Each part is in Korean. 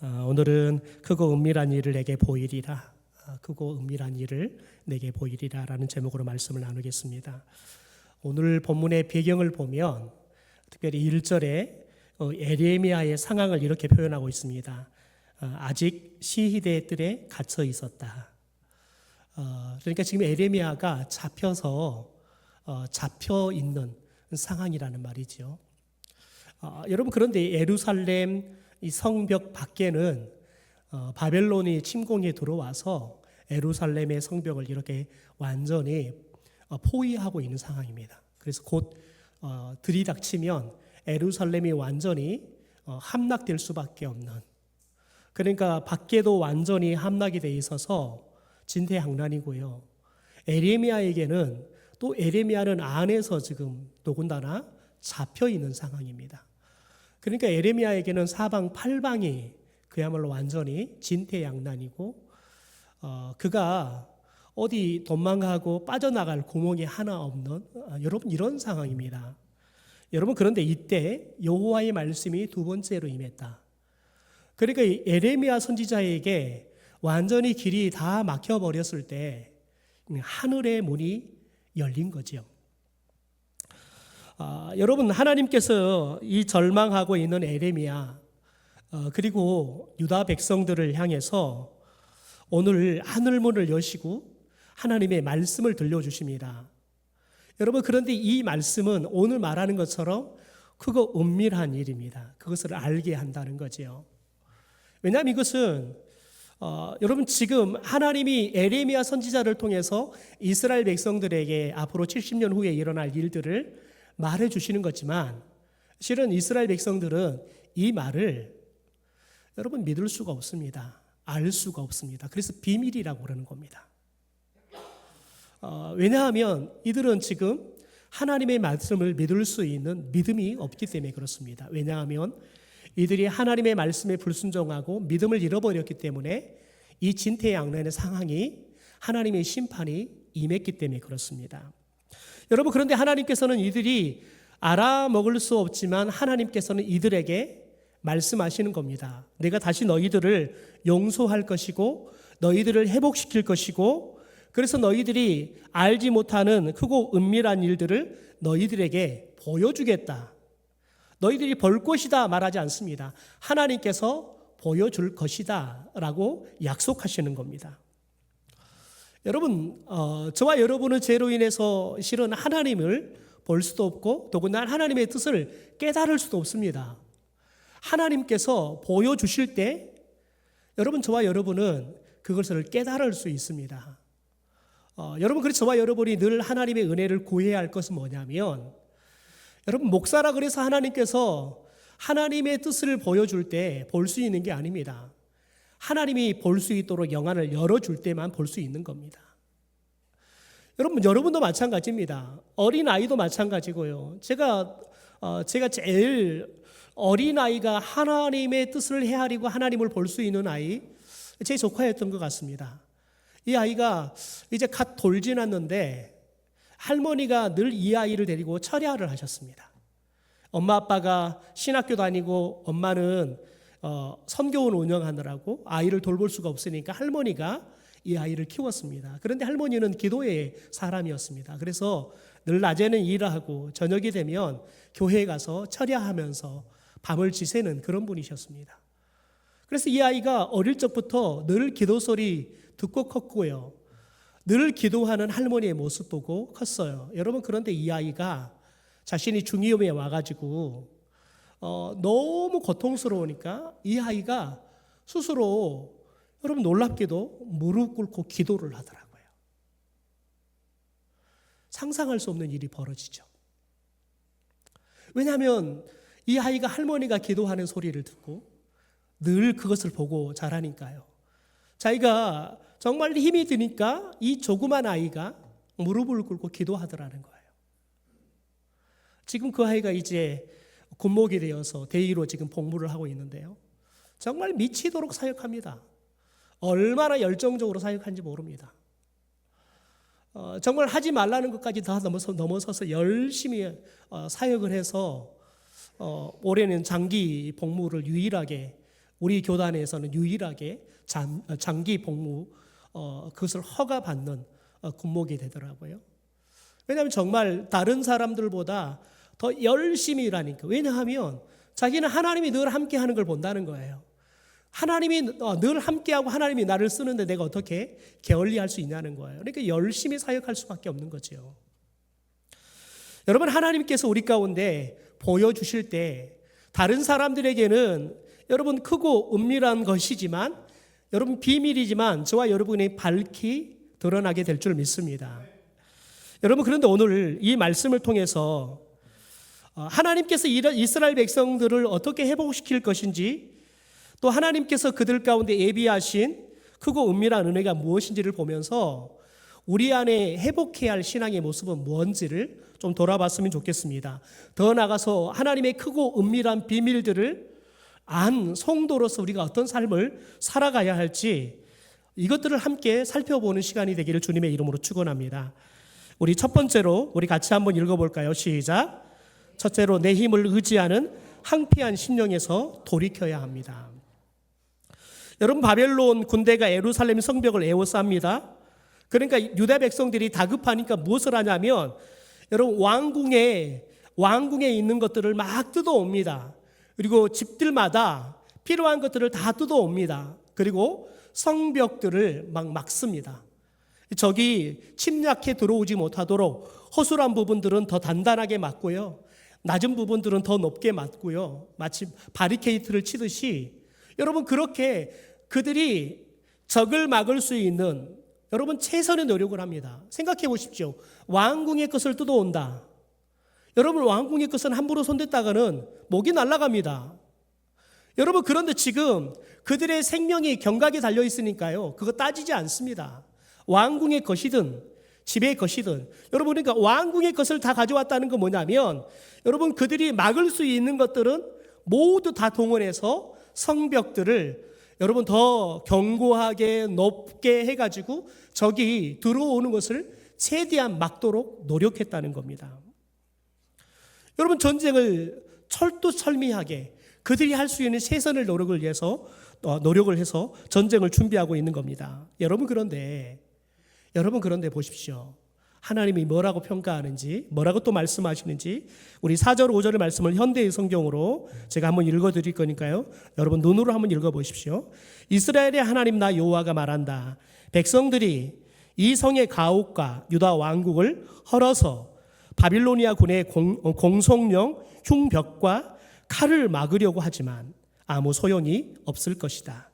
오늘은 크고 은밀한 일을 내게 보이리라. 크고 은밀한 일을 내게 보이리라 라는 제목으로 말씀을 나누겠습니다. 오늘 본문의 배경을 보면 특별히 1절에 에레미야의 상황을 이렇게 표현하고 있습니다. 아직 시히대 뜰에 갇혀 있었다. 그러니까 지금 에레미야가 잡혀 있는 상황이라는 말이죠. 여러분, 그런데 예루살렘 이 성벽 밖에는 바벨론이 침공해 들어와서 예루살렘의 성벽을 이렇게 완전히 포위하고 있는 상황입니다. 그래서 곧 들이닥치면 예루살렘이 완전히 함락될 수밖에 없는, 그러니까 밖에도 완전히 함락이 돼 있어서 진퇴양난이고요. 에레미야에게는 또 에레미야는 안에서 지금 더군다나 잡혀 있는 상황입니다. 그러니까 에레미야에게는 사방팔방이 그야말로 완전히 진퇴양난이고 그가 어디 도망가고 빠져나갈 구멍이 하나 없는 여러분 이런 상황입니다. 여러분, 그런데 이때 여호와의 말씀이 두 번째로 임했다. 그러니까 에레미야 선지자에게 완전히 길이 다 막혀버렸을 때 하늘의 문이 열린 거죠. 여러분, 하나님께서 이 절망하고 있는 에레미야 그리고 유다 백성들을 향해서 오늘 하늘문을 여시고 하나님의 말씀을 들려주십니다. 여러분, 그런데 이 말씀은 오늘 말하는 것처럼 크고 은밀한 일입니다. 그것을 알게 한다는 거지요. 왜냐하면 이것은 여러분, 지금 하나님이 에레미야 선지자를 통해서 이스라엘 백성들에게 앞으로 70년 후에 일어날 일들을 말해 주시는 거지만 실은 이스라엘 백성들은 이 말을 여러분 믿을 수가 없습니다. 알 수가 없습니다. 그래서 비밀이라고 그러는 겁니다. 왜냐하면 이들은 지금 하나님의 말씀을 믿을 수 있는 믿음이 없기 때문에 그렇습니다. 왜냐하면 이들이 하나님의 말씀에 불순종하고 믿음을 잃어버렸기 때문에 이 진퇴양난의 상황이 하나님의 심판이 임했기 때문에 그렇습니다. 여러분, 그런데 하나님께서는 이들이 알아먹을 수 없지만 하나님께서는 이들에게 말씀하시는 겁니다. 내가 다시 너희들을 용서할 것이고 너희들을 회복시킬 것이고 그래서 너희들이 알지 못하는 크고 은밀한 일들을 너희들에게 보여주겠다. 너희들이 볼 것이다 말하지 않습니다. 하나님께서 보여줄 것이다 라고 약속하시는 겁니다. 여러분, 저와 여러분은 죄로 인해서 실은 하나님을 볼 수도 없고 더군다나 하나님의 뜻을 깨달을 수도 없습니다. 하나님께서 보여주실 때 여러분, 저와 여러분은 그것을 깨달을 수 있습니다. 여러분, 그래서 저와 여러분이 늘 하나님의 은혜를 구해야 할 것은 뭐냐면 여러분, 목사라 그래서 하나님께서 하나님의 뜻을 보여줄 때 볼 수 있는 게 아닙니다. 하나님이 볼 수 있도록 영안을 열어줄 때만 볼 수 있는 겁니다. 여러분도 마찬가지입니다. 어린아이도 마찬가지고요. 제가 제일 어린아이가 하나님의 뜻을 헤아리고 하나님을 볼 수 있는 아이, 제 조카였던 것 같습니다. 이 아이가 이제 갓 돌 지났는데 할머니가 늘 이 아이를 데리고 철야를 하셨습니다. 엄마 아빠가 신학교 다니고 엄마는 선교원 운영하느라고 아이를 돌볼 수가 없으니까 할머니가 이 아이를 키웠습니다. 그런데 할머니는 기도의 사람이었습니다. 그래서 늘 낮에는 일하고 저녁이 되면 교회에 가서 철야하면서 밤을 지새는 그런 분이셨습니다. 그래서 이 아이가 어릴 적부터 늘 기도 소리 듣고 컸고요. 늘 기도하는 할머니의 모습 보고 컸어요. 여러분, 그런데 이 아이가 자신이 중이염에 와가지고 너무 고통스러우니까 이 아이가 스스로 여러분 놀랍게도 무릎 꿇고 기도를 하더라고요. 상상할 수 없는 일이 벌어지죠. 왜냐하면 이 아이가 할머니가 기도하는 소리를 듣고 늘 그것을 보고 자라니까요. 자기가 정말 힘이 드니까 이 조그만 아이가 무릎을 꿇고 기도하더라는 거예요. 지금 그 아이가 이제 군목이 되어서 대의로 지금 복무를 하고 있는데요. 정말 미치도록 사역합니다. 얼마나 열정적으로 사역하는지 모릅니다. 정말 하지 말라는 것까지 다 넘어서서 열심히 사역을 해서 올해는 장기 복무를 유일하게 우리 교단에서는 유일하게 장기 복무 그것을 허가받는 군목이 되더라고요. 왜냐하면 정말 다른 사람들보다 더 열심히 일하니까. 왜냐하면 자기는 하나님이 늘 함께하는 걸 본다는 거예요. 하나님이 늘 함께하고 하나님이 나를 쓰는데 내가 어떻게 게을리할 수 있냐는 거예요. 그러니까 열심히 사역할 수밖에 없는 거죠. 여러분, 하나님께서 우리 가운데 보여주실 때 다른 사람들에게는 여러분 크고 은밀한 것이지만, 여러분 비밀이지만 저와 여러분이 밝히 드러나게 될 줄 믿습니다. 여러분, 그런데 오늘 이 말씀을 통해서 하나님께서 이스라엘 백성들을 어떻게 회복시킬 것인지, 또 하나님께서 그들 가운데 예비하신 크고 은밀한 은혜가 무엇인지를 보면서 우리 안에 회복해야 할 신앙의 모습은 뭔지를 좀 돌아봤으면 좋겠습니다. 더 나아가서 하나님의 크고 은밀한 비밀들을 안 성도로서 우리가 어떤 삶을 살아가야 할지, 이것들을 함께 살펴보는 시간이 되기를 주님의 이름으로 축원합니다. 우리 첫 번째로 우리 같이 한번 읽어볼까요? 시작. 첫째로, 내 힘을 의지하는 항피한 심령에서 돌이켜야 합니다. 여러분, 바벨론 군대가 예루살렘 성벽을 에워쌉니다. 그러니까 유다 백성들이 다급하니까 무엇을 하냐면, 여러분, 왕궁에 있는 것들을 막 뜯어옵니다. 그리고 집들마다 필요한 것들을 다 뜯어옵니다. 그리고 성벽들을 막 막습니다. 적이 침략해 들어오지 못하도록 허술한 부분들은 더 단단하게 막고요, 낮은 부분들은 더 높게 막고요, 마치 바리케이트를 치듯이 여러분 그렇게 그들이 적을 막을 수 있는 여러분 최선의 노력을 합니다. 생각해 보십시오. 왕궁의 것을 뜯어온다. 여러분, 왕궁의 것은 함부로 손댔다가는 목이 날아갑니다. 여러분, 그런데 지금 그들의 생명이 경각에 달려 있으니까요, 그거 따지지 않습니다. 왕궁의 것이든 집의 것이든. 여러분, 그러니까 왕궁의 것을 다 가져왔다는 건 뭐냐면, 여러분 그들이 막을 수 있는 것들은 모두 다 동원해서 성벽들을 여러분 더 견고하게 높게 해가지고 적이 들어오는 것을 최대한 막도록 노력했다는 겁니다. 여러분, 전쟁을 철두철미하게 그들이 할 수 있는 최선의 노력을 해서 전쟁을 준비하고 있는 겁니다. 여러분, 그런데 보십시오. 하나님이 뭐라고 평가하는지, 뭐라고 또 말씀하시는지, 우리 4절 5절의 말씀을 현대의 성경으로 제가 한번 읽어드릴 거니까요, 여러분 눈으로 한번 읽어보십시오. 이스라엘의 하나님 나 여호와가 말한다. 백성들이 이 성의 가옥과 유다 왕국을 헐어서 바빌로니아 군의 공속령 흉벽과 칼을 막으려고 하지만 아무 소용이 없을 것이다.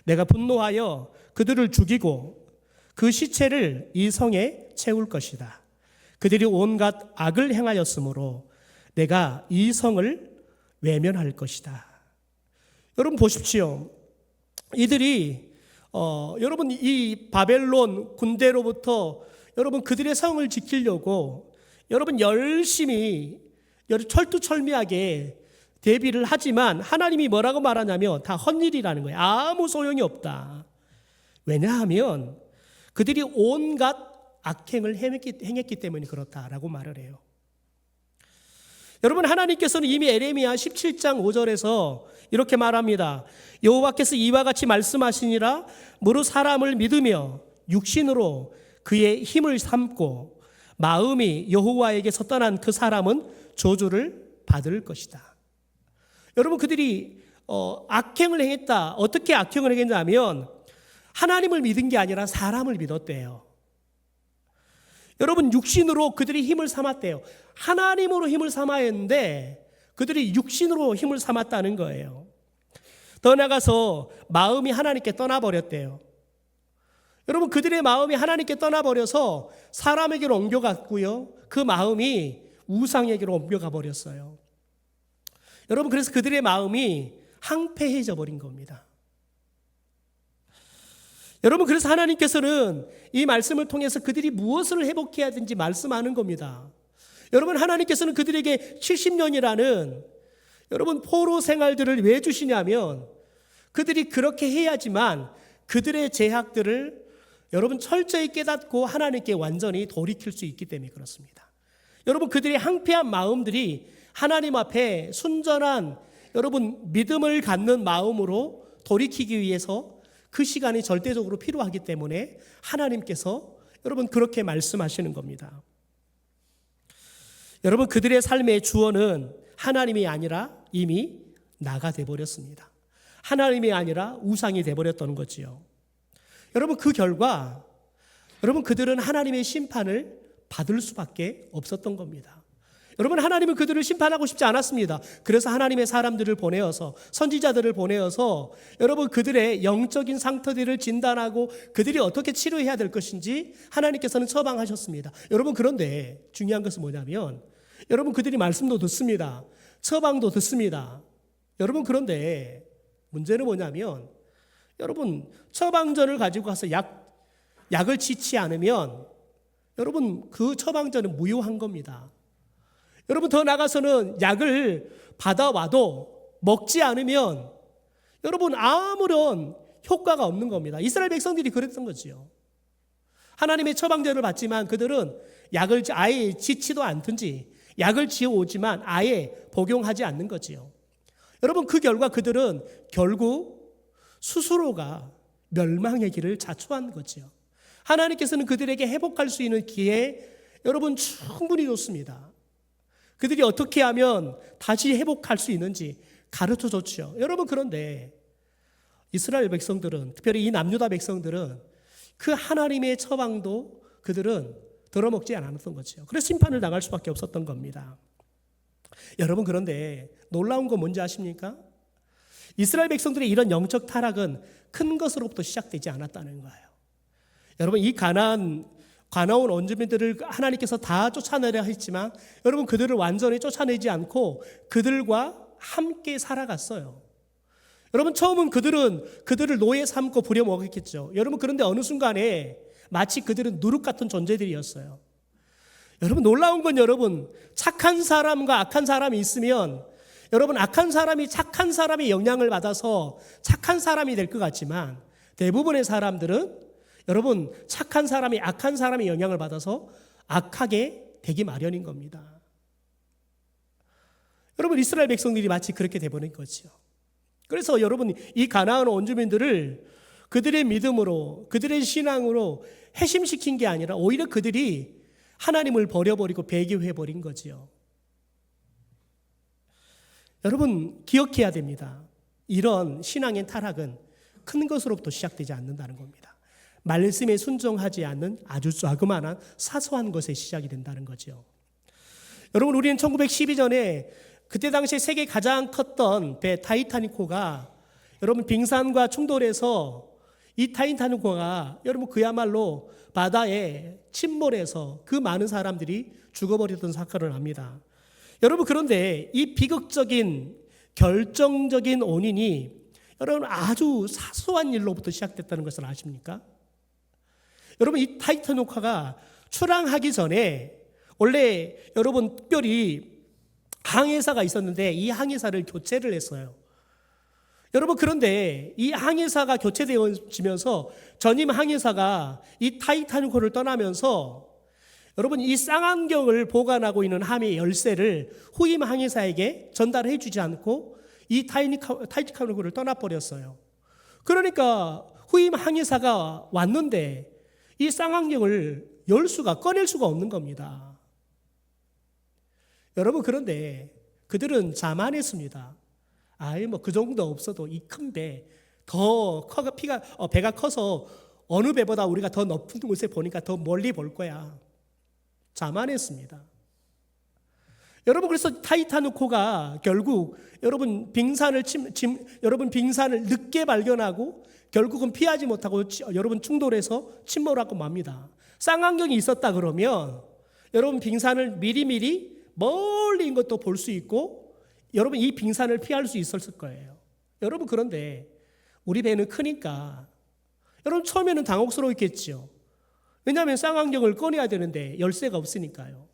내가 분노하여 그들을 죽이고 그 시체를 이 성에 채울 것이다. 그들이 온갖 악을 행하였으므로 내가 이 성을 외면할 것이다. 여러분 보십시오. 이들이 여러분 이 바벨론 군대로부터 여러분 그들의 성을 지키려고 여러분 열심히 철두철미하게 대비를 하지만 하나님이 뭐라고 말하냐면 다 헛일이라는 거예요. 아무 소용이 없다. 왜냐하면 그들이 온갖 악행을 행했기 때문에 그렇다라고 말을 해요. 여러분, 하나님께서는 이미 에레미야 17장 5절에서 이렇게 말합니다. 여호와께서 이와 같이 말씀하시니라. 무릇 사람을 믿으며 육신으로 그의 힘을 삼고 마음이 여호와에게서 떠난 그 사람은 저주를 받을 것이다. 여러분, 그들이 악행을 행했다. 어떻게 악행을 행했냐면 하나님을 믿은 게 아니라 사람을 믿었대요. 여러분, 육신으로 그들이 힘을 삼았대요. 하나님으로 힘을 삼아야 했는데 그들이 육신으로 힘을 삼았다는 거예요. 더 나아가서 마음이 하나님께 떠나버렸대요. 여러분, 그들의 마음이 하나님께 떠나버려서 사람에게로 옮겨갔고요, 그 마음이 우상에게로 옮겨가 버렸어요. 여러분, 그래서 그들의 마음이 항폐해져 버린 겁니다. 여러분, 그래서 하나님께서는 이 말씀을 통해서 그들이 무엇을 회복해야 되는지 말씀하는 겁니다. 여러분, 하나님께서는 그들에게 70년이라는 여러분 포로 생활들을 왜 주시냐면 그들이 그렇게 해야지만 그들의 죄악들을 여러분 철저히 깨닫고 하나님께 완전히 돌이킬 수 있기 때문에 그렇습니다. 여러분, 그들의 항폐한 마음들이 하나님 앞에 순전한 여러분 믿음을 갖는 마음으로 돌이키기 위해서 그 시간이 절대적으로 필요하기 때문에 하나님께서 여러분 그렇게 말씀하시는 겁니다. 여러분 그들의 삶의 주어는 하나님이 아니라 이미 나가 돼버렸습니다. 하나님이 아니라 우상이 돼버렸던 거지요. 여러분 그 결과 여러분 그들은 하나님의 심판을 받을 수밖에 없었던 겁니다. 여러분 하나님은 그들을 심판하고 싶지 않았습니다. 그래서 하나님의 사람들을 보내어서 선지자들을 보내어서 여러분 그들의 영적인 상태들을 진단하고 그들이 어떻게 치료해야 될 것인지 하나님께서는 처방하셨습니다. 여러분 그런데 중요한 것은 뭐냐면 여러분 그들이 말씀도 듣습니다. 처방도 듣습니다. 여러분 그런데 문제는 뭐냐면 여러분 처방전을 가지고 가서 약을 치지 않으면 여러분 그 처방전은 무효한 겁니다. 여러분 더 나가서는 약을 받아와도 먹지 않으면 여러분 아무런 효과가 없는 겁니다. 이스라엘 백성들이 그랬던 거지요. 하나님의 처방전을 받지만 그들은 약을 아예 지치도 않든지 약을 지어오지만 아예 복용하지 않는 거지요. 여러분 그 결과 그들은 결국 스스로가 멸망의 길을 자초한 거지요. 하나님께서는 그들에게 회복할 수 있는 기회 여러분 충분히 줬습니다. 그들이 어떻게 하면 다시 회복할 수 있는지 가르쳐 줬죠. 여러분 그런데 이스라엘 백성들은 특별히 이 남유다 백성들은 그 하나님의 처방도 그들은 들어먹지 않았던 거죠. 그래서 심판을 당할 수밖에 없었던 겁니다. 여러분 그런데 놀라운 건 뭔지 아십니까? 이스라엘 백성들의 이런 영적 타락은 큰 것으로부터 시작되지 않았다는 거예요. 여러분 이 가나온 원주민들을 하나님께서 다 쫓아내려 했지만 여러분 그들을 완전히 쫓아내지 않고 그들과 함께 살아갔어요. 여러분 처음은 그들을 노예 삼고 부려먹었겠죠. 여러분 그런데 어느 순간에 마치 그들은 누룩 같은 존재들이었어요. 여러분 놀라운 건 여러분 착한 사람과 악한 사람이 있으면 여러분 악한 사람이 착한 사람의 영향을 받아서 착한 사람이 될 것 같지만 대부분의 사람들은 여러분 착한 사람이 악한 사람의 영향을 받아서 악하게 되기 마련인 겁니다. 여러분 이스라엘 백성들이 마치 그렇게 돼버린 거죠. 그래서 여러분 이 가나안 원주민들을 그들의 믿음으로 그들의 신앙으로 회심시킨 게 아니라 오히려 그들이 하나님을 버려버리고 배교해버린 거지요. 여러분 기억해야 됩니다. 이런 신앙의 타락은 큰 것으로부터 시작되지 않는다는 겁니다. 말씀에 순종하지 않는 아주 자그마한 사소한 것에 시작이 된다는 거죠. 여러분 우리는 1912년에 그때 당시에 세계 가장 컸던 배 타이타닉호가 여러분 빙산과 충돌해서 이 타이타닉호가 여러분 그야말로 바다에 침몰해서 그 많은 사람들이 죽어버렸던 사건을 압니다. 여러분 그런데 이 비극적인 결정적인 원인이 여러분 아주 사소한 일로부터 시작됐다는 것을 아십니까? 여러분 이 타이타닉호가 출항하기 전에 원래 여러분 특별히 항해사가 있었는데 이 항해사를 교체를 했어요. 여러분 그런데 이 항해사가 교체되어지면서 전임 항해사가 이 타이타닉호를 떠나면서 여러분 이 쌍안경을 보관하고 있는 함의 열쇠를 후임 항해사에게 전달해 주지 않고 이 타이타닉호를 떠나버렸어요. 그러니까 후임 항해사가 왔는데 이 쌍안경을 꺼낼 수가 없는 겁니다. 여러분 그런데 그들은 자만했습니다. 아예 뭐 그 정도 없어도 이 큰 배 더 배가 커서 어느 배보다 우리가 더 높은 곳에 보니까 더 멀리 볼 거야. 자만했습니다. 여러분 그래서 타이타닉호가 결국 여러분 빙산을 늦게 발견하고 결국은 피하지 못하고 여러분 충돌해서 침몰하고 맙니다. 쌍안경이 있었다 그러면 여러분 빙산을 미리미리 멀리 있는 것도 볼 수 있고 여러분 이 빙산을 피할 수 있었을 거예요. 여러분 그런데 우리 배는 크니까 여러분 처음에는 당혹스러웠겠죠. 왜냐하면 쌍안경을 꺼내야 되는데 열쇠가 없으니까요.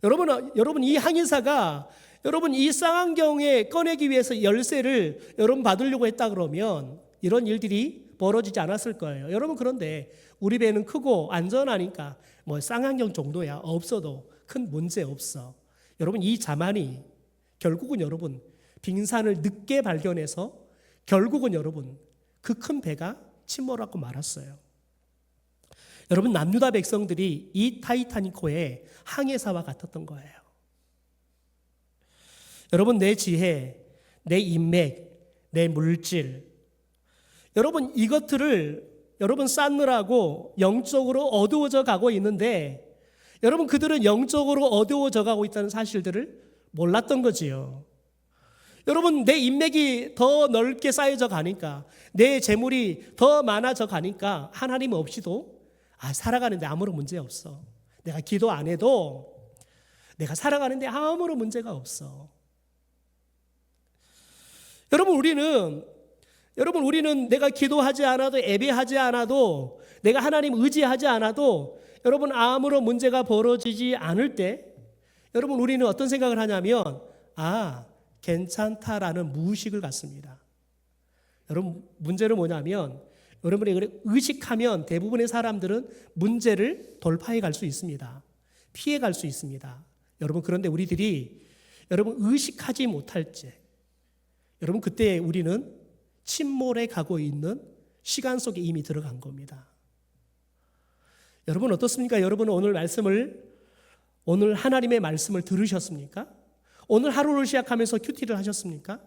여러분 이 항해사가 여러분 이 쌍안경에 꺼내기 위해서 열쇠를 여러분 받으려고 했다 그러면 이런 일들이 벌어지지 않았을 거예요. 여러분 그런데 우리 배는 크고 안전하니까 뭐 쌍안경 정도야 없어도 큰 문제 없어. 여러분 이 자만이 결국은 여러분 빙산을 늦게 발견해서 결국은 여러분 그 큰 배가 침몰하고 말았어요. 여러분, 남유다 백성들이 이 타이타닉호의 항해사와 같았던 거예요. 여러분, 내 지혜, 내 인맥, 내 물질, 여러분 이것들을 여러분 쌓느라고 영적으로 어두워져 가고 있는데, 여러분 그들은 영적으로 어두워져 가고 있다는 사실들을 몰랐던 거지요. 여러분, 내 인맥이 더 넓게 쌓여져 가니까, 내 재물이 더 많아져 가니까 하나님 없이도 살아가는데 아무런 문제 없어. 내가 기도 안 해도 내가 살아가는데 아무런 문제가 없어. 여러분, 우리는 내가 기도하지 않아도, 예배하지 않아도, 내가 하나님 의지하지 않아도 여러분 아무런 문제가 벌어지지 않을 때, 여러분 우리는 어떤 생각을 하냐면 괜찮다라는 무의식을 갖습니다. 여러분, 문제는 뭐냐면, 여러분이 의식하면 대부분의 사람들은 문제를 돌파해 갈 수 있습니다. 피해 갈 수 있습니다. 여러분, 그런데 우리들이 여러분 의식하지 못할 때, 여러분 그때 우리는 침몰에 가고 있는 시간 속에 이미 들어간 겁니다. 여러분 어떻습니까? 여러분은 오늘 하나님의 말씀을 들으셨습니까? 오늘 하루를 시작하면서 큐티를 하셨습니까?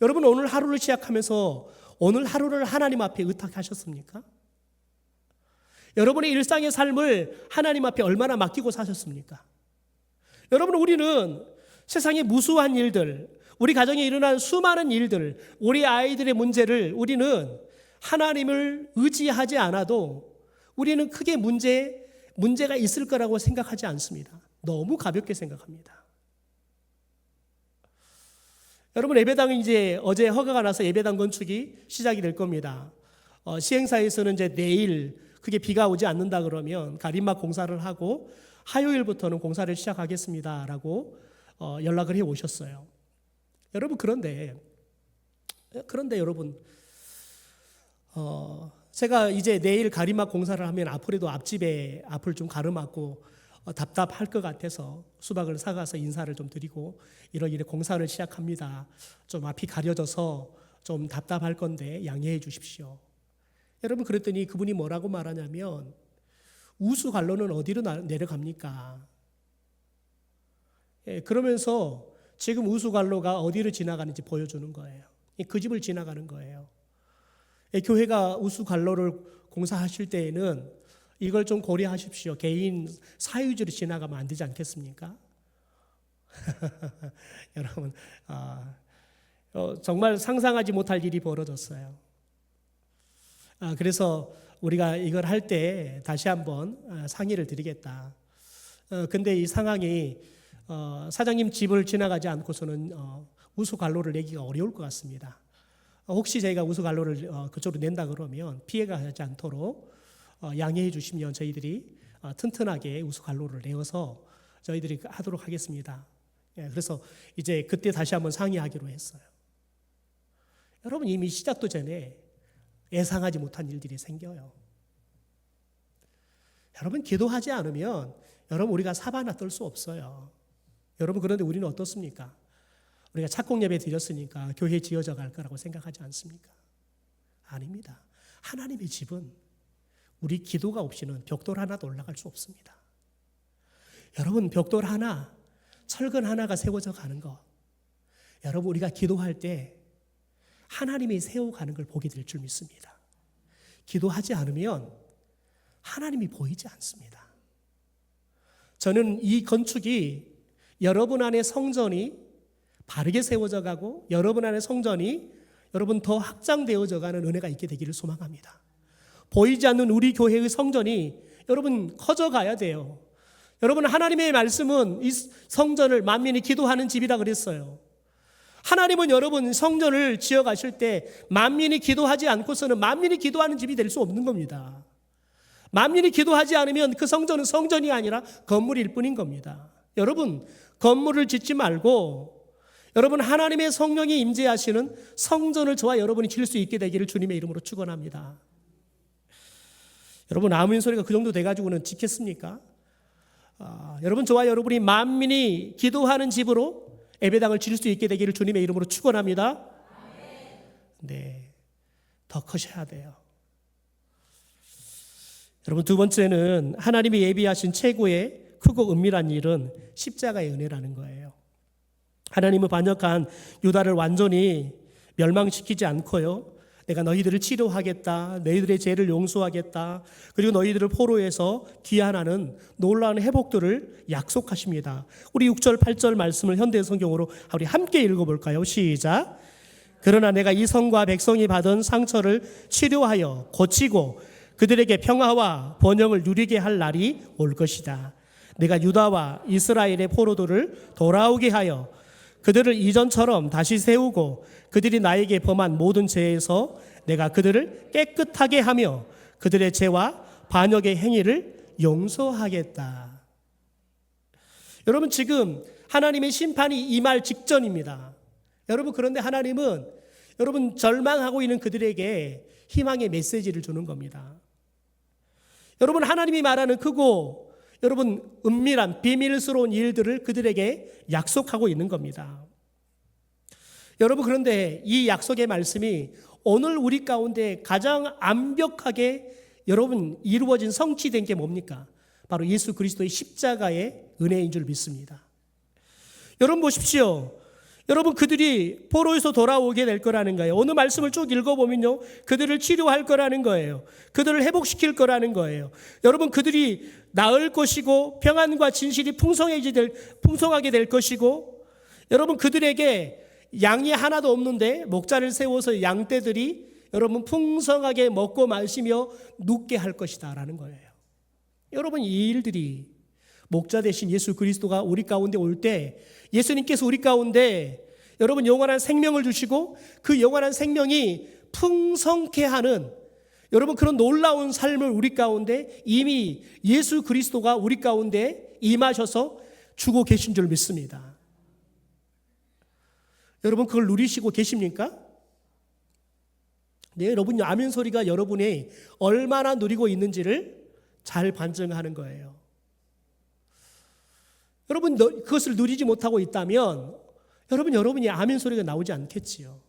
여러분 오늘 하루를 시작하면서 오늘 하루를 하나님 앞에 의탁하셨습니까? 여러분의 일상의 삶을 하나님 앞에 얼마나 맡기고 사셨습니까? 여러분, 우리는 세상의 무수한 일들, 우리 가정에 일어난 수많은 일들, 우리 아이들의 문제를 우리는 하나님을 의지하지 않아도 우리는 크게 문제가 있을 거라고 생각하지 않습니다. 너무 가볍게 생각합니다. 여러분, 예배당은 이제 어제 허가가 나서 예배당 건축이 시작이 될 겁니다. 시행사에서는 이제 내일 그게 비가 오지 않는다 그러면 가림막 공사를 하고 화요일부터는 공사를 시작하겠습니다라고 연락을 해 오셨어요. 여러분, 그런데 여러분, 제가 이제 내일 가림막 공사를 하면 앞으로도 앞집에 앞을 좀 가름하고 답답할 것 같아서 수박을 사가서 인사를 좀 드리고 이러이러 공사를 시작합니다. 좀 앞이 가려져서 좀 답답할 건데 양해해 주십시오. 여러분, 그랬더니 그분이 뭐라고 말하냐면, 우수관로는 어디로 내려갑니까? 그러면서 지금 우수관로가 어디로 지나가는지 보여주는 거예요. 그 집을 지나가는 거예요. 교회가 우수관로를 공사하실 때에는 이걸 좀 고려하십시오. 개인 사유지로 지나가면 안 되지 않겠습니까? 여러분, 정말 상상하지 못할 일이 벌어졌어요. 그래서 우리가 이걸 할 때 다시 한번 상의를 드리겠다. 근데 이 상황이 사장님 집을 지나가지 않고서는 우수관로를 내기가 어려울 것 같습니다. 혹시 저희가 우수관로를 그쪽으로 낸다 그러면 피해가 가지 않도록 양해해 주시면 저희들이 튼튼하게 우수관로를 내어서 저희들이 하도록 하겠습니다. 그래서 이제 그때 다시 한번 상의하기로 했어요. 여러분, 이미 시작도 전에 예상하지 못한 일들이 생겨요. 여러분, 기도하지 않으면 여러분 우리가 사바나 떨 수 없어요. 여러분, 그런데 우리는 어떻습니까? 우리가 착공 예배 드렸으니까 교회 지어져 갈 거라고 생각하지 않습니까? 아닙니다. 하나님의 집은 우리 기도가 없이는 벽돌 하나도 올라갈 수 없습니다. 여러분, 벽돌 하나, 철근 하나가 세워져 가는 것, 여러분 우리가 기도할 때 하나님이 세워가는 걸 보게 될 줄 믿습니다. 기도하지 않으면 하나님이 보이지 않습니다. 저는 이 건축이 여러분 안에 성전이 바르게 세워져 가고 여러분 안에 성전이 여러분 더 확장되어져 가는 은혜가 있게 되기를 소망합니다. 보이지 않는 우리 교회의 성전이 여러분 커져가야 돼요. 여러분, 하나님의 말씀은 이 성전을 만민이 기도하는 집이라 그랬어요. 하나님은 여러분 성전을 지어가실 때 만민이 기도하지 않고서는 만민이 기도하는 집이 될 수 없는 겁니다. 만민이 기도하지 않으면 그 성전은 성전이 아니라 건물일 뿐인 겁니다. 여러분, 건물을 짓지 말고 여러분 하나님의 성령이 임재하시는 성전을 저와 여러분이 지을 수 있게 되기를 주님의 이름으로 축원합니다. 여러분, 아멘 소리가 그 정도 돼가지고는 짓겠습니까? 여러분, 저와 여러분이 만민이 기도하는 집으로 예배당을 지을 수 있게 되기를 주님의 이름으로 축원합니다. 네, 더 커셔야 돼요. 여러분, 두 번째는 하나님이 예비하신 최고의 크고 은밀한 일은 십자가의 은혜라는 거예요. 하나님은 반역한 유다를 완전히 멸망시키지 않고요, 내가 너희들을 치료하겠다, 너희들의 죄를 용서하겠다, 그리고 너희들을 포로에서 귀환하는 놀라운 회복들을 약속하십니다. 우리 6절 8절 말씀을 현대 성경으로 우리 함께 읽어볼까요? 시작. 그러나 내가 이 성과 백성이 받은 상처를 치료하여 고치고 그들에게 평화와 번영을 누리게 할 날이 올 것이다. 내가 유다와 이스라엘의 포로들을 돌아오게 하여 그들을 이전처럼 다시 세우고 그들이 나에게 범한 모든 죄에서 내가 그들을 깨끗하게 하며 그들의 죄와 반역의 행위를 용서하겠다. 여러분, 지금 하나님의 심판이 임할 직전입니다. 여러분, 그런데 하나님은 여러분 절망하고 있는 그들에게 희망의 메시지를 주는 겁니다. 여러분, 하나님이 말하는 크고 여러분 은밀한 비밀스러운 일들을 그들에게 약속하고 있는 겁니다. 여러분, 그런데 이 약속의 말씀이 오늘 우리 가운데 가장 완벽하게 여러분 이루어진 성취된 게 뭡니까? 바로 예수 그리스도의 십자가의 은혜인 줄 믿습니다. 여러분 보십시오. 여러분, 그들이 포로에서 돌아오게 될 거라는 거예요. 오늘 말씀을 쭉 읽어보면요, 그들을 치료할 거라는 거예요. 그들을 회복시킬 거라는 거예요. 여러분, 그들이 나을 것이고 평안과 진실이 풍성하게 될 것이고, 여러분, 그들에게 양이 하나도 없는데 목자를 세워서 양떼들이 여러분 풍성하게 먹고 마시며 눕게 할 것이다 라는 거예요. 여러분, 이 일들이 목자 되신 예수 그리스도가 우리 가운데 올 때 예수님께서 우리 가운데 여러분 영원한 생명을 주시고 그 영원한 생명이 풍성케 하는 여러분 그런 놀라운 삶을 우리 가운데 이미 예수 그리스도가 우리 가운데 임하셔서 주고 계신 줄 믿습니다. 여러분, 그걸 누리시고 계십니까? 네, 여러분, 아멘 소리가 여러분이 얼마나 누리고 있는지를 잘 반증하는 거예요. 여러분, 그것을 누리지 못하고 있다면 여러분이 아멘 소리가 나오지 않겠지요.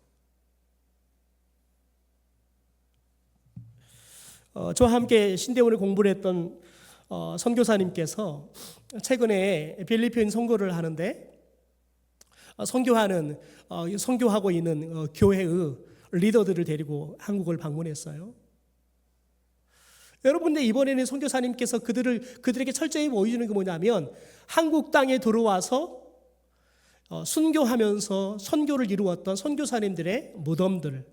저와 함께 신대원을 공부를 했던 선교사님께서 최근에 필리핀 선교를 하는데 선교하고 있는 교회의 리더들을 데리고 한국을 방문했어요. 여러분, 근데 이번에는 선교사님께서 그들에게 철저히 보여주는 게 뭐냐면 한국 땅에 들어와서 순교하면서 선교를 이루었던 선교사님들의 무덤들,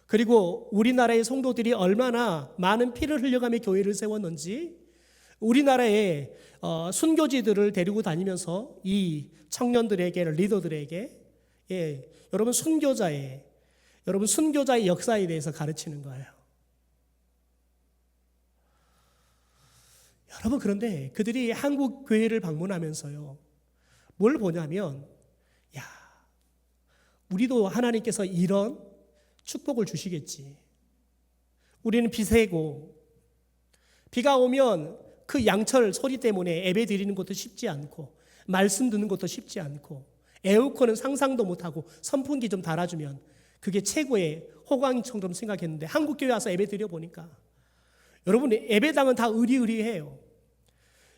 그리고 우리나라의 성도들이 얼마나 많은 피를 흘려가며 교회를 세웠는지 우리나라의 순교지들을 데리고 다니면서 이 청년들에게, 리더들에게 여러분 순교자의 역사에 대해서 가르치는 거예요. 여러분, 그런데 그들이 한국 교회를 방문하면서요, 뭘 보냐면, 우리도 하나님께서 이런 축복을 주시겠지. 우리는 비세고 비가 오면 그 양철 소리 때문에 예배 드리는 것도 쉽지 않고 말씀 듣는 것도 쉽지 않고 에어컨은 상상도 못하고 선풍기 좀 달아주면 그게 최고의 호강처럼 생각했는데 한국 교회 와서 예배 드려보니까 여러분, 예배당은 다 의리의리해요.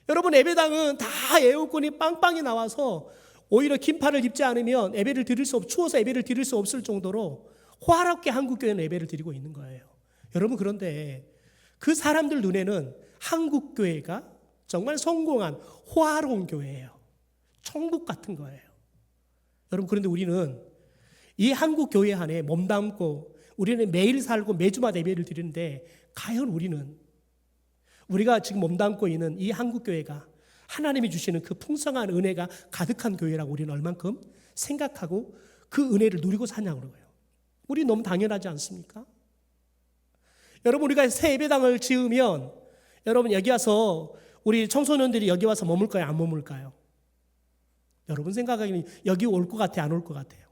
여러분, 예배당은 다 에어컨이 빵빵히 나와서 오히려 긴팔을 입지 않으면 추워서 예배를 드릴 수 없을 정도로 호화롭게 한국 교회는 예배를 드리고 있는 거예요. 여러분, 그런데 그 사람들 눈에는 한국 교회가 정말 성공한 호화로운 교회예요. 천국 같은 거예요. 여러분, 그런데 우리는 이 한국 교회 안에 몸담고 우리는 매일 살고 매주마다 예배를 드리는데 과연 우리가 지금 몸담고 있는 이 한국 교회가 하나님이 주시는 그 풍성한 은혜가 가득한 교회라고 우리는 얼만큼 생각하고 그 은혜를 누리고 사냐고 그러고요. 우리 너무 당연하지 않습니까? 여러분, 우리가 새 예배당을 지으면 여러분 여기 와서 우리 청소년들이 여기 와서 머물까요? 안 머물까요? 여러분 생각하기는 여기 올 것 같아요? 안 올 것 같아요?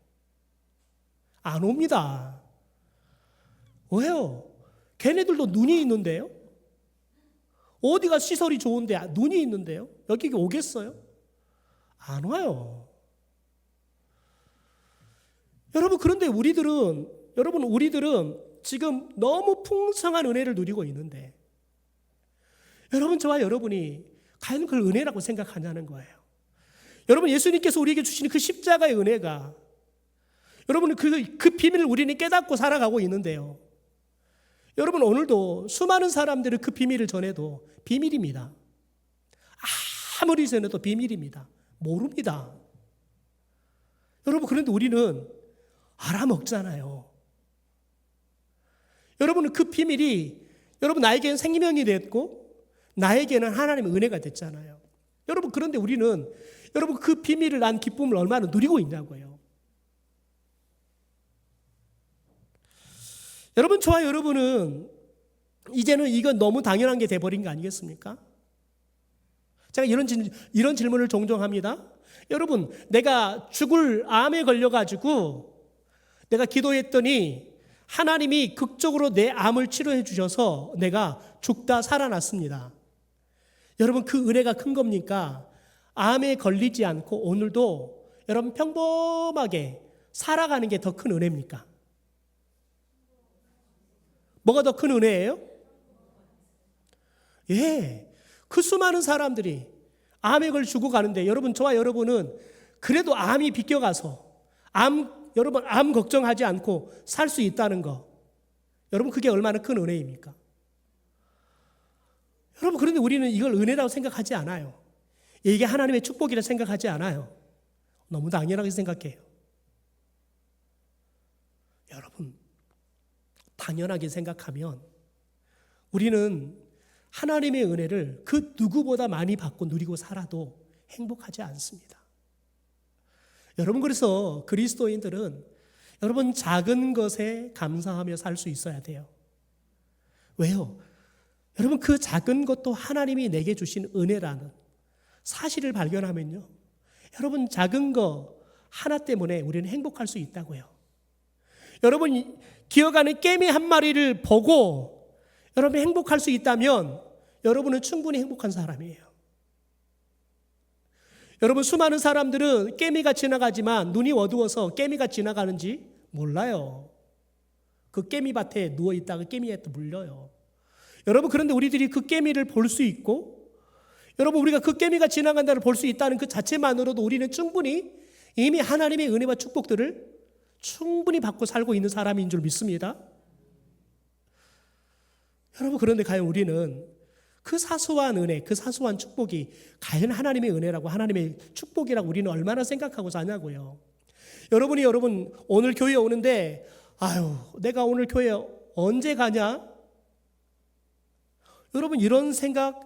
안 옵니다. 왜요? 걔네들도 눈이 있는데요? 어디가 시설이 좋은데 눈이 있는데요? 여기 오겠어요? 안 와요. 여러분, 그런데 우리들은 지금 너무 풍성한 은혜를 누리고 있는데, 여러분, 저와 여러분이 과연 그걸 은혜라고 생각하냐는 거예요. 여러분, 예수님께서 우리에게 주시는 그 십자가의 은혜가, 여러분, 그 비밀을 우리는 깨닫고 살아가고 있는데요. 여러분, 오늘도 수많은 사람들은 그 비밀을 전해도 비밀입니다. 아무리 전해도 비밀입니다. 모릅니다. 여러분, 그런데 우리는 알아먹잖아요. 여러분, 그 비밀이 여러분 나에게는 생명이 됐고 나에게는 하나님의 은혜가 됐잖아요. 여러분, 그런데 우리는 여러분 그 비밀을 난 기쁨을 얼마나 누리고 있냐고요. 여러분, 저와 여러분은 이제는 이건 너무 당연한 게 돼버린 거 아니겠습니까? 제가 이런 질문을 종종 합니다. 여러분, 내가 죽을 암에 걸려가지고 내가 기도했더니 하나님이 극적으로 내 암을 치료해 주셔서 내가 죽다 살아났습니다. 여러분, 그 은혜가 큰 겁니까? 암에 걸리지 않고 오늘도 여러분 평범하게 살아가는 게 더 큰 은혜입니까? 뭐가 더 큰 은혜예요? 예, 그 수많은 사람들이 암에 걸려 죽어가는데 여러분, 저와 여러분은 그래도 암이 비껴가서 여러분 암 걱정하지 않고 살 수 있다는 거, 여러분 그게 얼마나 큰 은혜입니까? 여러분, 그런데 우리는 이걸 은혜라고 생각하지 않아요. 이게 하나님의 축복이라 생각하지 않아요. 너무 당연하게 생각해요. 여러분, 당연하게 생각하면 우리는 하나님의 은혜를 그 누구보다 많이 받고 누리고 살아도 행복하지 않습니다. 여러분, 그래서 그리스도인들은 여러분 작은 것에 감사하며 살 수 있어야 돼요. 왜요? 여러분, 그 작은 것도 하나님이 내게 주신 은혜라는 사실을 발견하면요, 여러분 작은 거 하나 때문에 우리는 행복할 수 있다고요. 여러분, 기어가는 깨미 한 마리를 보고 여러분 행복할 수 있다면 여러분은 충분히 행복한 사람이에요. 여러분, 수많은 사람들은 깨미가 지나가지만 눈이 어두워서 깨미가 지나가는지 몰라요. 그 깨미밭에 누워있다가 깨미에 또 물려요. 여러분, 그런데 우리들이 그 깨미를 볼 수 있고, 여러분 우리가 그 깨미가 지나간다를 볼 수 있다는 그 자체만으로도 우리는 충분히 이미 하나님의 은혜와 축복들을 충분히 받고 살고 있는 사람인 줄 믿습니다. 여러분, 그런데 과연 우리는 그 사소한 은혜, 그 사소한 축복이 과연 하나님의 은혜라고 하나님의 축복이라고 우리는 얼마나 생각하고 사냐고요. 여러분 오늘 교회에 오는데 아유, 내가 오늘 교회 언제 가냐? 여러분, 이런 생각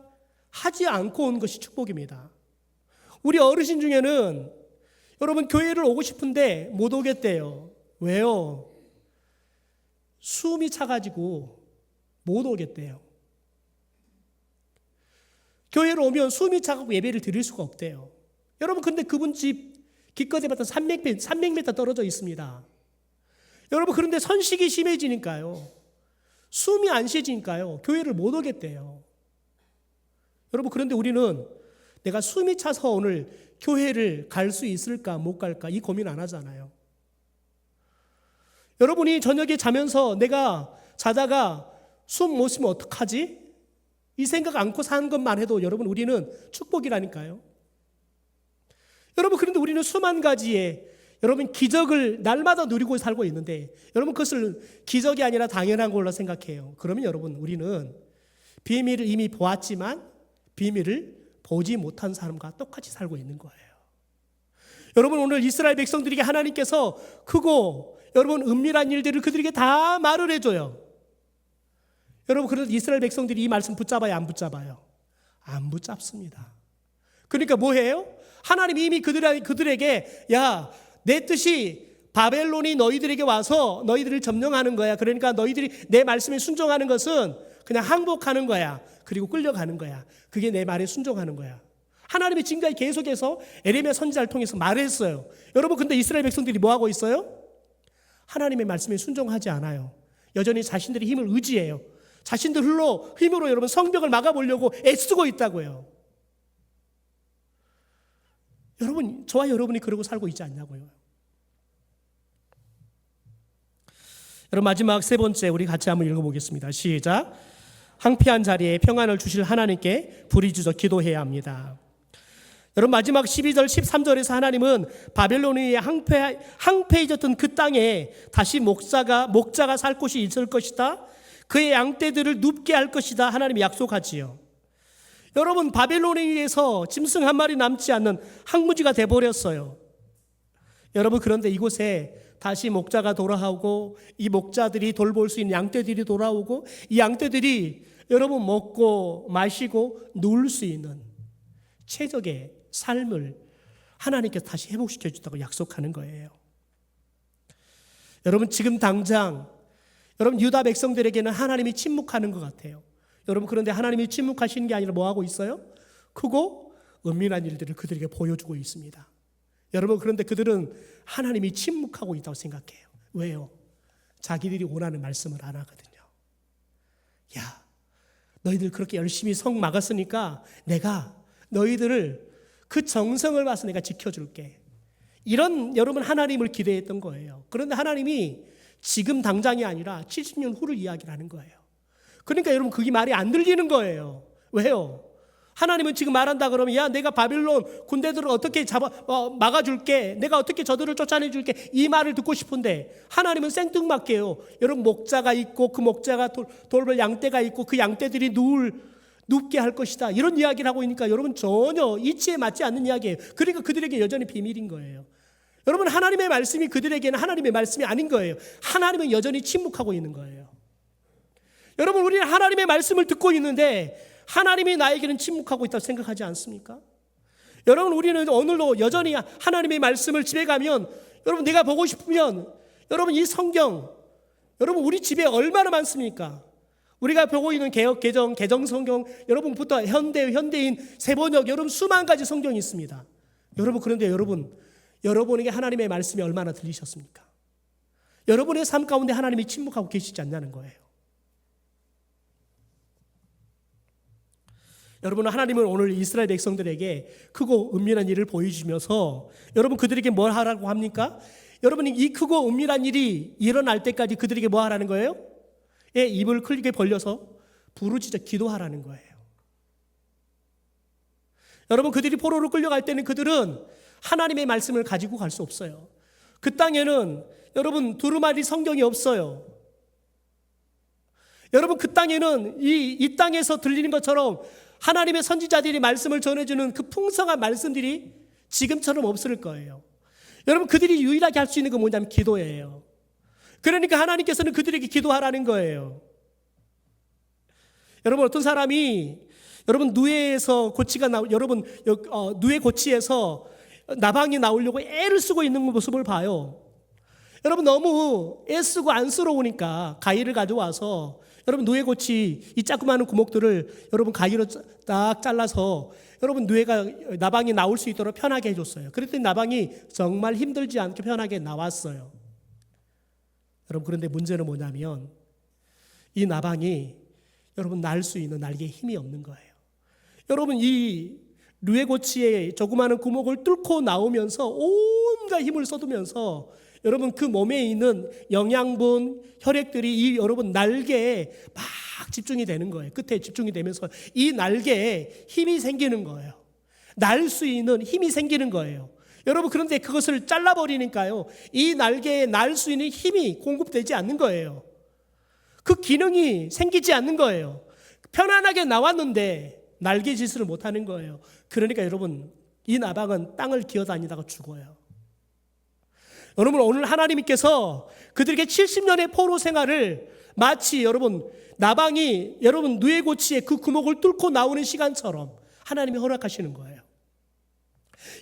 하지 않고 온 것이 축복입니다. 우리 어르신 중에는 여러분 교회를 오고 싶은데 못 오겠대요. 왜요? 숨이 차가지고 못 오겠대요. 교회로 오면 숨이 차가고 예배를 드릴 수가 없대요. 여러분, 근데 그분 집 기껏해봤자 300m 떨어져 있습니다. 여러분, 그런데 선식이 심해지니까요, 숨이 안 쉬지니까요, 교회를 못 오겠대요. 여러분, 그런데 우리는 내가 숨이 차서 오늘 교회를 갈 수 있을까 못 갈까 이 고민 안 하잖아요. 여러분이 저녁에 자면서 내가 자다가 숨 못 쉬면 어떡하지? 이 생각 않고 사는 것만 해도 여러분 우리는 축복이라니까요. 여러분, 그런데 우리는 수만 가지의 여러분 기적을 날마다 누리고 살고 있는데 여러분 그것을 기적이 아니라 당연한 걸로 생각해요. 그러면 여러분 우리는 비밀을 이미 보았지만 비밀을 보지 못한 사람과 똑같이 살고 있는 거예요. 여러분, 오늘 이스라엘 백성들에게 하나님께서 크고 여러분 은밀한 일들을 그들에게 다 말을 해줘요. 여러분, 그래도 이스라엘 백성들이 이 말씀 붙잡아요, 안 붙잡아요? 안 붙잡습니다. 그러니까 뭐해요? 하나님이 이미 그들에게 야, 내 뜻이 바벨론이 너희들에게 와서 너희들을 점령하는 거야. 그러니까 너희들이 내 말씀에 순종하는 것은 그냥 항복하는 거야. 그리고 끌려가는 거야. 그게 내 말에 순종하는 거야. 하나님이 지금까지 계속해서 에레미야 선지자를 통해서 말했어요. 여러분, 근데 이스라엘 백성들이 뭐 하고 있어요? 하나님의 말씀에 순종하지 않아요. 여전히 자신들의 힘을 의지해요. 자신들 힘으로 여러분 성벽을 막아보려고 애쓰고 있다고요. 여러분, 저와 여러분이 그러고 살고 있지 않냐고요. 여러분 마지막 세 번째 우리 같이 한번 읽어보겠습니다. 시작. 황폐한 자리에 평안을 주실 하나님께 부르짖어 기도해야 합니다. 여러분 마지막 12절 13절에서 하나님은 바벨론의 황폐해졌던 그 땅에 다시 목자가 살 곳이 있을 것이다. 그의 양떼들을 눕게 할 것이다. 하나님이 약속하지요. 여러분 바벨론에 의해서 짐승 한 마리 남지 않는 황무지가 돼버렸어요. 여러분 그런데 이곳에 다시 목자가 돌아오고 이 목자들이 돌볼 수 있는 양떼들이 돌아오고 이 양떼들이 여러분 먹고 마시고 누울 수 있는 최적의 삶을 하나님께서 다시 회복시켜 주다고 약속하는 거예요. 여러분 지금 당장 여러분 유다 백성들에게는 하나님이 침묵하는 것 같아요. 여러분 그런데 하나님이 침묵하시는 게 아니라 뭐 하고 있어요? 크고 은밀한 일들을 그들에게 보여주고 있습니다. 여러분 그런데 그들은 하나님이 침묵하고 있다고 생각해요. 왜요? 자기들이 원하는 말씀을 안 하거든요. 야, 너희들 그렇게 열심히 성 막았으니까 내가 너희들을 그 정성을 봐서 내가 지켜줄게. 이런 여러분 하나님을 기대했던 거예요. 그런데 하나님이 지금 당장이 아니라 70년 후를 이야기를 하는 거예요. 그러니까 여러분 그게 말이 안 들리는 거예요. 왜요? 하나님은 지금 말한다 그러면 야 내가 바빌론 군대들을 어떻게 막아줄게, 내가 어떻게 저들을 쫓아내줄게, 이 말을 듣고 싶은데 하나님은 생뚱맞게요. 여러분 목자가 있고 그 목자가 돌볼 양떼가 있고 그 양떼들이 눕게 할 것이다, 이런 이야기를 하고 있으니까 여러분 전혀 이치에 맞지 않는 이야기예요. 그러니까 그들에게 여전히 비밀인 거예요. 여러분 하나님의 말씀이 그들에게는 하나님의 말씀이 아닌 거예요. 하나님은 여전히 침묵하고 있는 거예요. 여러분 우리는 하나님의 말씀을 듣고 있는데 하나님이 나에게는 침묵하고 있다고 생각하지 않습니까? 여러분 우리는 오늘도 여전히 하나님의 말씀을 집에 가면 여러분 내가 보고 싶으면 여러분 이 성경 여러분 우리 집에 얼마나 많습니까? 우리가 보고 있는 개정 성경 여러분부터 현대인 세번역 여러분 수만 가지 성경이 있습니다. 여러분 그런데 여러분에게 하나님의 말씀이 얼마나 들리셨습니까? 여러분의 삶 가운데 하나님이 침묵하고 계시지 않냐는 거예요. 여러분 하나님은 오늘 이스라엘 백성들에게 크고 은밀한 일을 보여주면서 여러분 그들에게 뭘 하라고 합니까? 여러분이 이 크고 은밀한 일이 일어날 때까지 그들에게 뭐 하라는 거예요? 입을 크게 벌려서 부르짖어 기도하라는 거예요. 여러분 그들이 포로로 끌려갈 때는 그들은 하나님의 말씀을 가지고 갈 수 없어요. 그 땅에는 여러분 두루마리 성경이 없어요. 여러분 그 땅에는 이 땅에서 들리는 것처럼 하나님의 선지자들이 말씀을 전해주는 그 풍성한 말씀들이 지금처럼 없을 거예요. 여러분 그들이 유일하게 할 수 있는 건 뭐냐면 기도예요. 그러니까 하나님께서는 그들에게 기도하라는 거예요. 여러분 어떤 사람이 여러분 누에에서 누에 고치에서 나방이 나오려고 애를 쓰고 있는 모습을 봐요. 여러분 너무 애쓰고 안쓰러우니까 가위를 가져와서 여러분 누에고치 이 자그마한 구멍들을 여러분 가위로 딱 잘라서 여러분 나방이 나올 수 있도록 편하게 해줬어요. 그랬더니 나방이 정말 힘들지 않게 편하게 나왔어요. 여러분 그런데 문제는 뭐냐면 이 나방이 여러분 날 수 있는 날개에 힘이 없는 거예요. 여러분 이 누에고치의 조그마한 구멍을 뚫고 나오면서 온갖 힘을 쏟으면서 여러분 그 몸에 있는 영양분, 혈액들이 이 여러분 날개에 막 집중이 되는 거예요. 끝에 집중이 되면서 이 날개에 힘이 생기는 거예요. 날 수 있는 힘이 생기는 거예요. 여러분 그런데 그것을 잘라버리니까요, 이 날개에 날 수 있는 힘이 공급되지 않는 거예요. 그 기능이 생기지 않는 거예요. 편안하게 나왔는데 날개짓을 못하는 거예요. 그러니까 여러분 이 나방은 땅을 기어다니다가 죽어요. 여러분 오늘 하나님께서 그들에게 70년의 포로 생활을 마치 여러분 나방이 여러분 누에고치의 그 구멍을 뚫고 나오는 시간처럼 하나님이 허락하시는 거예요.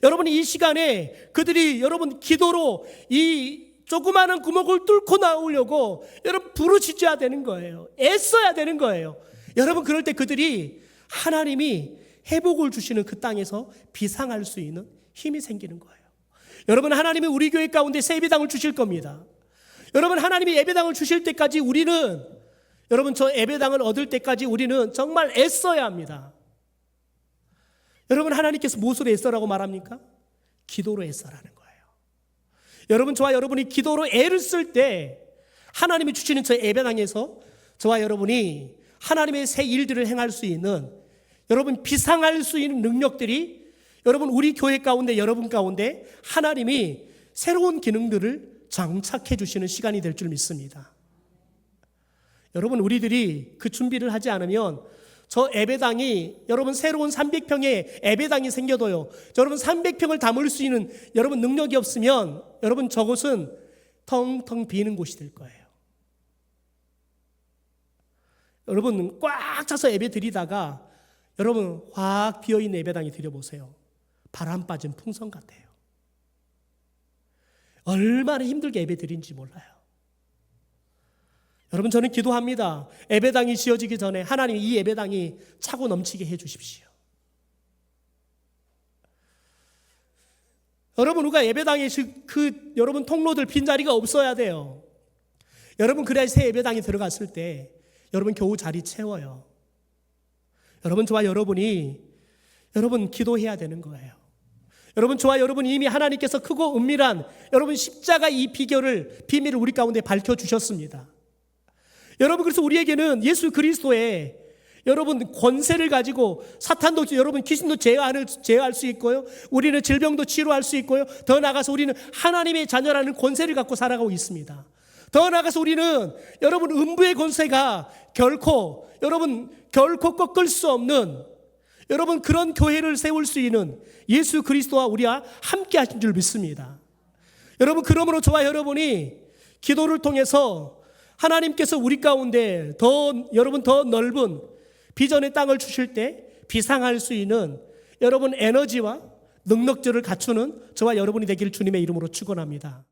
여러분 이 시간에 그들이 여러분 기도로 이 조그마한 구멍을 뚫고 나오려고 여러분 부르짖어야 되는 거예요. 애써야 되는 거예요. 여러분 그럴 때 그들이 하나님이 회복을 주시는 그 땅에서 비상할 수 있는 힘이 생기는 거예요. 여러분 하나님이 우리 교회 가운데 새 예배당을 주실 겁니다. 여러분 하나님이 예배당을 주실 때까지 우리는 여러분 저 예배당을 얻을 때까지 우리는 정말 애써야 합니다. 여러분 하나님께서 무엇으로 애써라고 말합니까? 기도로 애써라는 거예요. 여러분 저와 여러분이 기도로 애를 쓸 때 하나님이 주시는 저 예배당에서 저와 여러분이 하나님의 새 일들을 행할 수 있는, 여러분 비상할 수 있는 능력들이 여러분 우리 교회 가운데, 여러분 가운데 하나님이 새로운 기능들을 장착해 주시는 시간이 될 줄 믿습니다. 여러분, 우리들이 그 준비를 하지 않으면 저 예배당이, 여러분 새로운 300평의 예배당이 생겨도요, 여러분 300평을 담을 수 있는 여러분 능력이 없으면 여러분 저곳은 텅텅 비는 곳이 될 거예요. 여러분 꽉 차서 예배 드리다가 여러분 확 비어있는 예배당에 드려보세요. 바람 빠진 풍선 같아요. 얼마나 힘들게 예배 드린지 몰라요. 여러분, 저는 기도합니다. 예배당이 지어지기 전에 하나님 이 예배당이 차고 넘치게 해 주십시오. 여러분, 우리가 예배당에 여러분 통로들 빈자리가 없어야 돼요. 여러분, 그래야 새 예배당에 들어갔을 때 여러분 겨우 자리 채워요. 여러분, 저와 여러분이 여러분 기도해야 되는 거예요. 여러분, 저와 여러분 이미 하나님께서 크고 은밀한 여러분 십자가 이 비밀을 우리 가운데 밝혀주셨습니다. 여러분, 그래서 우리에게는 예수 그리스도의 여러분 권세를 가지고 사탄도, 여러분 귀신도 제어할 수 있고요, 우리는 질병도 치료할 수 있고요, 더 나아가서 우리는 하나님의 자녀라는 권세를 갖고 살아가고 있습니다. 더 나아가서 우리는 여러분 음부의 권세가 결코 꺾을 수 없는 여러분 그런 교회를 세울 수 있는 예수 그리스도와 우리와 함께 하신 줄 믿습니다. 여러분, 그러므로 저와 여러분이 기도를 통해서 하나님께서 우리 가운데 더 넓은 비전의 땅을 주실 때 비상할 수 있는 여러분 에너지와 능력들을 갖추는 저와 여러분이 되기를 주님의 이름으로 축원합니다.